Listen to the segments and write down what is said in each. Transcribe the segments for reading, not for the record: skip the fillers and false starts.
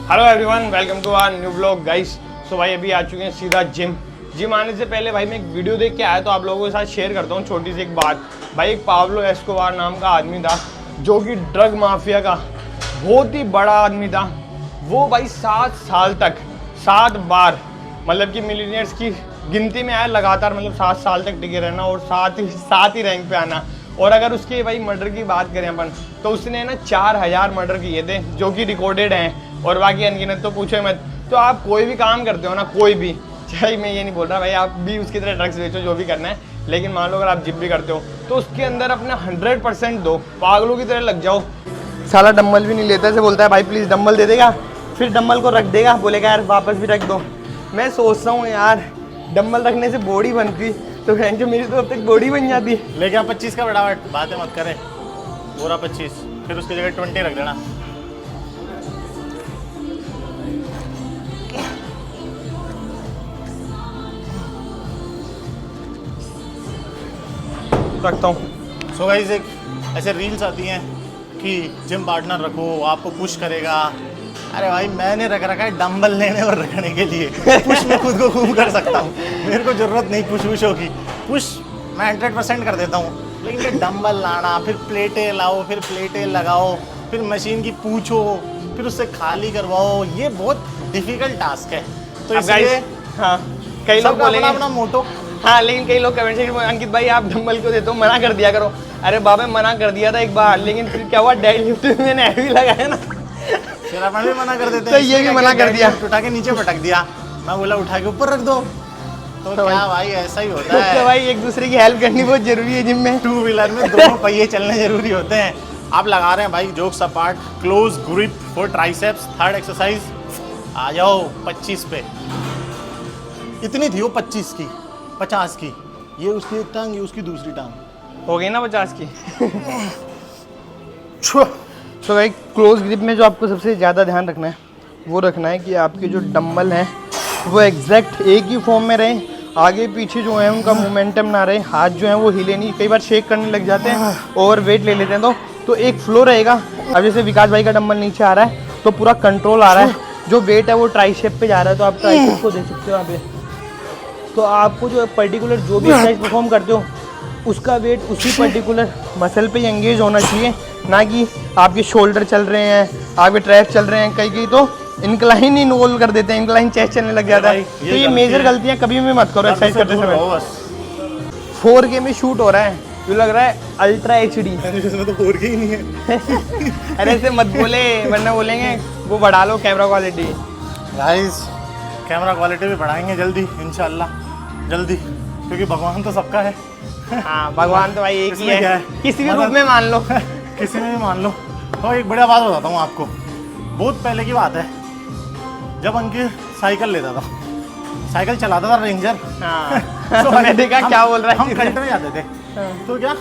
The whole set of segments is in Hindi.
Hello everyone, welcome to our new blog guys. So भाई अभी आ चुके हैं सीधा जिम आने से पहले भाई मैं एक वीडियो देख के आया तो आप लोगों के साथ शेयर करता हूँ छोटी सी एक बात। भाई एक पाब्लो एस्कोबार नाम का आदमी था जो कि ड्रग माफिया का बहुत ही बड़ा आदमी था। वो भाई 7 साल तक 7 बार मतलब कि मिलीनियर्स की गिनती में आया लगातार, मतलब 7 साल तक टिके रहना और साथ ही रैंक पे आना। और अगर उसके भाई मर्डर की बात करें अपन तो उसने ना 4000 मर्डर किए थे जो कि रिकॉर्डेड हैं और बाकी अनगिनत तो पूछो मत। तो आप कोई भी काम करते हो ना, कोई भी, चाहे मैं ये नहीं बोल रहा भाई आप भी उसकी तरह ड्रग्स बेचो जो भी करना है, लेकिन मान लो अगर आप जिम भी करते हो तो उसके अंदर अपना 100% दो, पागलों की तरह लग जाओ। साला डम्बल भी नहीं लेता, से बोलता है भाई प्लीज़ डम्बल दे देगा, फिर डम्बल को रख देगा, बोलेगा यार वापस भी रख दो। मैं सोचता हूँ यार डम्बल रखने से बॉडी बनती तो जो मेरी तो अब तक बॉडी बन जाती। लेकिन आप 25 का बढ़ावा बातें मत करें, पूरा 25, फिर उसकी जगह 20 रख देना। रखता हूँ। सो गाइस, एक ऐसे रील्स आती हैं कि जिम पार्टनर रखो, आपको पुश करेगा। अरे भाई मैंने रख रखा है डंबल लेने और रखने के लिए, पुश मैं खुद को खूब कर सकता हूँ, मेरे को ज़रूरत नहीं पुश की। पुश मैं 100% कर देता हूँ, लेकिन ये डंबल लाना, फिर प्लेटें लाओ, फिर प्लेटें लगाओ, फिर मशीन की पूछो, फिर उससे खाली करवाओ, ये बहुत डिफिकल्ट टास्क है। तो इसलिए हाँ, कई लोग बोलेंगे अपना मोटो। हाँ, लेकिन कई लोग कमेंट सेक्शन में अंकित भाई आप डंबल क्यों देते हो, मना कर दिया करो। अरे बाबा मना कर दिया था एक बार, लेकिन फिर क्या हुआ, डेड लिफ्ट में मैंने हैवी लगाया ना, फिर अपन भी मना कर देते हैं, तो ये भी मना कर दिया, उठा के नीचे पटक दिया। मैं बोला उठा के ऊपर रख दो, तो क्या भाई ऐसा ही होता है। तो भाई एक दूसरे की हेल्प करनी बहुत जरूरी है जिम में। 2 व्हीलर में दोनों पहिए चलने जरूरी होते हैं। आप लगा रहे हैं भाई jokes apart, close grip for triceps, third exercise. आ जाओ 25 पे। इतनी थी वो 25 की, 50 की, ये उसकी एक टांग, ये उसकी दूसरी टांग, हो गई ना 50 की। तो भाई क्लोज ग्रिप में जो आपको सबसे ज़्यादा ध्यान रखना है वो रखना है कि आपके जो डंबल हैं वो एग्जैक्ट एक ही फॉर्म में रहें, आगे पीछे जो है उनका मोमेंटम ना रहे, हाथ जो है वो हिले नहीं। कई बार शेक करने लग जाते हैं, ओवर वेट ले लेते हैं तो एक फ्लो रहेगा। अब जैसे विकास भाई का डंबल नीचे आ रहा है तो पूरा कंट्रोल आ रहा है, जो वेट है वो ट्राइसेप पे जा रहा है, तो आप ट्राइसेप को देख सकते हो यहाँ पे। तो आपको जो पर्टिकुलर जो भी एक्सरसाइज परफॉर्म करते हो उसका वेट उसी पर्टिकुलर मसल पे ही एंगेज होना चाहिए, ना कि आपके शोल्डर चल रहे हैं, आपके ट्रैप चल रहे हैं। कई तो इंक्लाइन ही नोल कर देते हैं, इंक्लाइन चेस्ट चलने लग जाता है। तो ये मेजर गलतियां कभी भी मत करो एक्सरसाइज करते समय। 4K में शूट हो रहा है, जो लग रहा है अल्ट्रा HD। इसमें तो 4K ही नहीं है। अरे ऐसे मत बोले वरना बोलेंगे वो बढ़ा लो camera quality. Guys camera quality भी बढ़ाएंगे जल्दी इंशाल्लाह, जल्दी, क्योंकि भगवान तो सबका है। हाँ, भगवान तो भाई एक ही क्या है, किसी भी रूप में मान लो। किसी में भी मान लो। तो एक बढ़िया बात बताता हूँ आपको, बहुत पहले की बात है, जब अंकित साइकिल लेता था, साइकिल चलाता था रेंजर। हाँ। तो मैंने देखा क्या बोल रहा है, हम कल्ट में जाते थे। तो क्या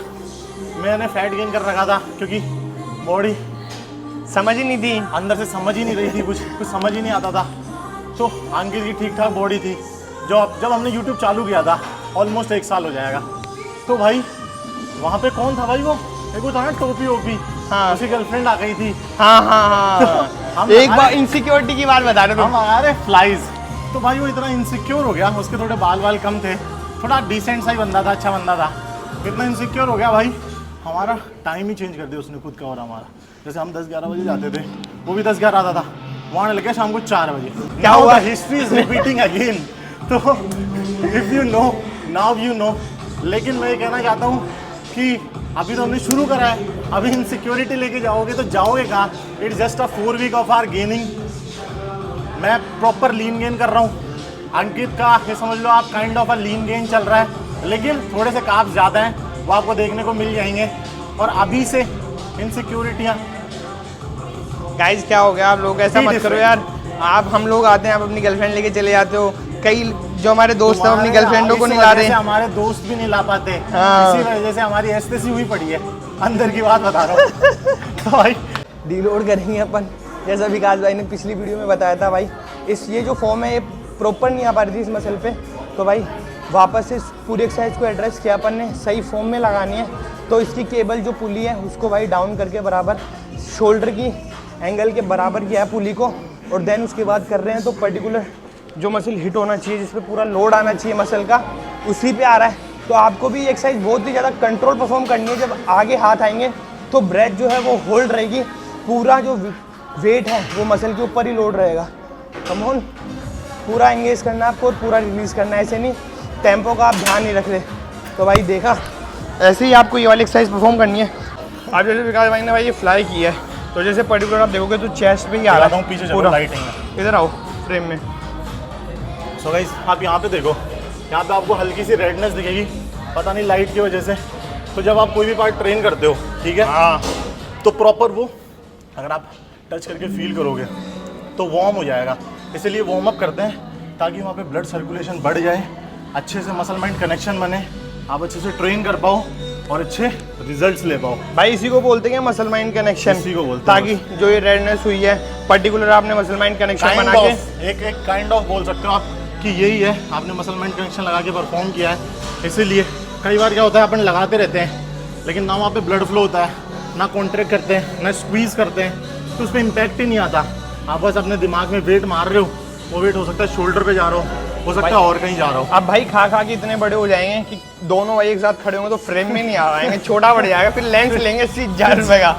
मैंने फैट गेन कर रखा था, क्योंकि बॉडी समझ ही नहीं थी, अंदर से समझ ही नहीं रही थी, कुछ समझ ही नहीं आता था। तो अंकित की ठीक ठाक बॉडी थी। जब हमने यूट्यूब चालू किया था, ऑलमोस्ट 1 साल हो जाएगा, तो भाई वहाँ पे कौन था भाई, वो एक था ना टोपी ओपी। हाँ, उसकी गर्लफ्रेंड आ गई थी। हाँ। एक बार इनसिक्योरिटी की बात बता रहे थे हम आ रहे फ्लाइज। तो भाई वो इतना इनसिक्योर हो गया, उसके थोड़े बाल कम थे, थोड़ा डिसेंट सा ही बंदा था, अच्छा बंदा था, इतना इनसिक्योर हो गया भाई, हमारा टाइम ही चेंज कर दिया उसने खुद का और हमारा। जैसे हम 10-11 बजे जाते थे, वो भी 10-11 आता था, वहाँ लगे शाम को 4 बजे। क्या हुआ, हिस्ट्री इज रिपीटिंग अगेन। तो if you know now you know. लेकिन मैं ये कहना चाहता हूँ कि अभी तो हमने शुरू करा है, अभी इनसिक्योरिटी लेके जाओगे तो जाओगे कहाँ। It's just a 4 week of our gaining. मैं प्रॉपर लीन गेन कर रहा हूँ, अंकित का ये समझ लो आप kind of a lean gain चल रहा है, लेकिन थोड़े से कार्ब्स ज़्यादा हैं, वो आपको देखने को मिल जाएंगे। और अभी से इनसिक्योरिटियाँ। गाइस क्या हो गया, आप लोग ऐसा मत करो यार। आप हम लोग आते हैं, आप अपनी गर्लफ्रेंड लेके चले जाते हो, कई जो हमारे दोस्त हैं अपनी गर्लफ्रेंडों को नहीं ला रहे, हमारे दोस्त भी नहीं ला पाते। हाँ। इसी वजह से हमारी एस्तेसी हुई पड़ी है, अंदर की बात बता रहा हूँ। तो भाई डीलोड करेंगे अपन, जैसा विकास भाई ने पिछली वीडियो में बताया था भाई। ये जो फॉर्म है ये प्रॉपर नहीं आ पा रही थी इस मसल पे, तो भाई वापस से पूरी एक्सरसाइज को एड्रेस किया अपन ने, सही फॉर्म में लगानी है। तो इसकी केबल जो पुली है उसको भाई डाउन करके बराबर शोल्डर की एंगल के बराबर किया है पुली को, और देन उसके बाद कर रहे हैं तो पर्टिकुलर जो मसल हिट होना चाहिए, जिस पे पूरा लोड आना चाहिए मसल का, उसी पे आ रहा है। तो आपको भी एक्सरसाइज बहुत ही ज़्यादा कंट्रोल परफॉर्म करनी है। जब आगे हाथ आएंगे तो ब्रेथ जो है वो होल्ड रहेगी, पूरा जो वेट है वो मसल के ऊपर ही लोड रहेगा। कम ऑन, पूरा एंगेज करना है आपको और पूरा रिलीज़ करना है। ऐसे नहीं टेम्पो का आप ध्यान नहीं रख रहे। तो भाई देखा, ऐसे ही आपको ये वाली एक्सरसाइज परफॉर्म करनी है। आप जैसे विकास भाई ने भाई ये फ्लाई किया है, तो जैसे पर्टिकुलर आप देखोगे तो चेस्ट पे ही आ रहा है पीछे पूरा। लाइटिंग में इधर आओ फ्रेम में। सो गाइस आप यहाँ पे देखो, यहाँ पे आपको हल्की सी रेडनेस दिखेगी, पता नहीं लाइट की वजह से। तो जब आप कोई भी पार्ट ट्रेन करते हो, ठीक है, हाँ, तो प्रॉपर वो अगर आप टच करके फील करोगे तो वार्म हो जाएगा। इसलिए वार्म अप करते हैं ताकि वहाँ पे ब्लड सर्कुलेशन बढ़ जाए, अच्छे से मसल माइंड कनेक्शन बने, आप अच्छे से ट्रेन कर पाओ और अच्छे रिजल्ट्स ले पाओ। भाई इसी को बोलते हैं मसल माइंड कनेक्शन। इसी को बोलते हैं। ताकि जो ये रेडनेस हुई है पर्टिकुलर आपने मसल माइंड कनेक्शन बना के एक काइंड ऑफ बोल सकते हो आप कि यही है, आपने मसल माइंड कनेक्शन लगा के परफॉर्म किया है। इसीलिए कई बार क्या होता है, अपन लगाते रहते हैं लेकिन ना वहाँ पे ब्लड फ्लो होता है, ना कॉन्ट्रैक्ट करते हैं, ना स्क्वीज़ करते हैं, तो उस पर इम्पैक्ट ही नहीं आता। आप बस अपने दिमाग में वेट मार रहे हो, वो वेट हो सकता है शोल्डर पे जा रहा हो सकता है और कहीं जा रहा हो। अब भाई खा खा के इतने बड़े हो जाएंगे कि दोनों भाई एक साथ खड़े होंगे तो फ्रेम में नहीं आ पाएंगे, छोटा बढ़ जाएगा, फिर लेंस लेंगे 80,000 रुपये का।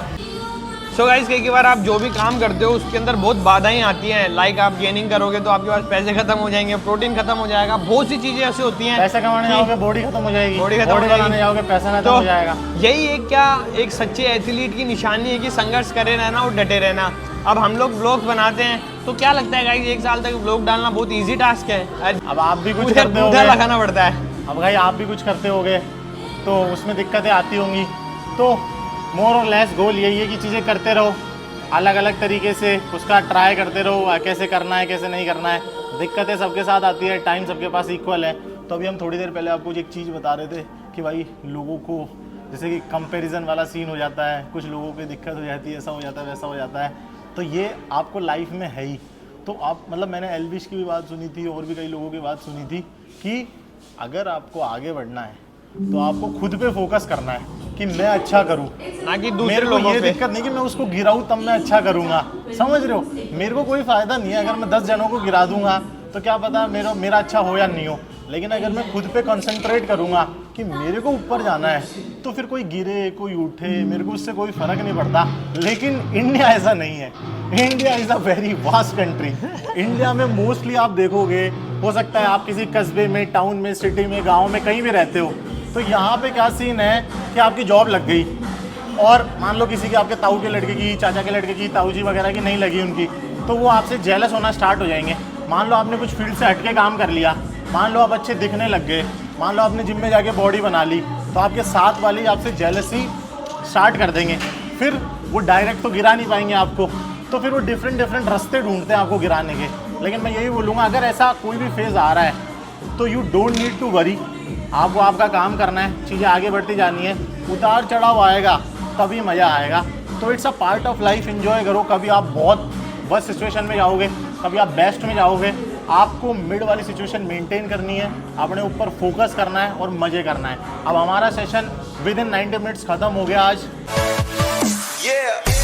सो गाइस कई बार आप जो भी काम करते हो उसके अंदर बहुत बाधाएं आती हैं। लाइक आप गेनिंग करोगे तो आपके पास पैसे खत्म हो जाएंगे, प्रोटीन खत्म हो जाएगा, बहुत सी चीजें ऐसी होती हैं। पैसे कमाने जाओगे बॉडी खत्म हो जाएगी, बॉडी खत्म हो बनाने जाओगे पैसा खत्म हो जाएगा। यही एक क्या एक सच्चे एथलीट की निशानी है कि संघर्ष करे रहना और डटे रहना। अब हम लोग ब्लॉग बनाते हैं तो क्या लगता है गाइस, एक साल तक ब्लॉग डालना बहुत इजी टास्क है। अब आप भी कुछ करते होगे, लगाना पड़ता है। अब भाई आप भी कुछ करते होगे तो उसमें दिक्कतें आती होंगी। तो मोर और लेस गोल यही है कि चीज़ें करते रहो, अलग अलग तरीके से उसका ट्राई करते रहो, कैसे करना है कैसे नहीं करना है। दिक्कतें सबके साथ आती है, टाइम सबके पास इक्वल है। तो अभी हम थोड़ी देर पहले आपको एक चीज़ बता रहे थे कि भाई लोगों को जैसे कि कंपैरिजन वाला सीन हो जाता है, कुछ लोगों की दिक्कत हो जाती है, ऐसा हो जाता है वैसा हो जाता है। तो ये आपको लाइफ में है ही। तो आप मतलब मैंने एल्विश की भी बात सुनी थी और भी कई लोगों की बात सुनी थी कि अगर आपको आगे बढ़ना है तो आपको खुद पे फोकस करना है कि मैं अच्छा करूं, ना कि दूसरे मेरे को लोगों ये पे। दिक्कत नहीं कि मैं उसको गिराऊं तब मैं अच्छा करूंगा, समझ रहे हो। मेरे को कोई फायदा नहीं है अगर मैं 10 जनों को गिरा दूंगा तो क्या पता मेरा अच्छा हो या नहीं हो। लेकिन अगर मैं खुद पे कंसंट्रेट करूंगा कि मेरे को ऊपर जाना है तो फिर कोई गिरे कोई उठे मेरे को उससे कोई फर्क नहीं पड़ता। लेकिन इंडिया ऐसा नहीं है। India is a very vast country. India में मोस्टली आप देखोगे, हो सकता है आप किसी कस्बे में, टाउन में, सिटी में, गाँव में कहीं भी रहते हो, तो यहाँ पे क्या सीन है कि आपकी जॉब लग गई और मान लो किसी के आपके ताऊ के लड़के की, चाचा के लड़के की, ताऊ जी वगैरह की नहीं लगी उनकी, तो वो आपसे जेलस होना स्टार्ट हो जाएंगे। मान लो आपने कुछ फील्ड से हटके काम कर लिया, मान लो आप अच्छे दिखने लग गए, मान लो आपने जिम में जाके बॉडी बना ली, तो आपके साथ वाली आपसे जेलसी स्टार्ट कर देंगे। फिर वो डायरेक्ट तो गिरा नहीं पाएंगे आपको, तो फिर वो डिफरेंट रास्ते ढूंढते हैं आपको गिराने के। लेकिन मैं यही बोलूँगा, अगर ऐसा कोई भी फेज़ आ रहा है तो you don't need to worry. आपको आपका काम करना है, चीज़ें आगे बढ़ती जानी है। उतार चढ़ाव आएगा तभी मज़ा आएगा। तो it's a part of life, enjoy करो। कभी आप बहुत वर्स्ट सिचुएशन में जाओगे, कभी आप बेस्ट में जाओगे। आपको मिड वाली सिचुएशन मेंटेन करनी है, अपने ऊपर फोकस करना है और मज़े करना है। अब हमारा सेशन विद इन 90 मिनट्स ख़त्म हो गया आज।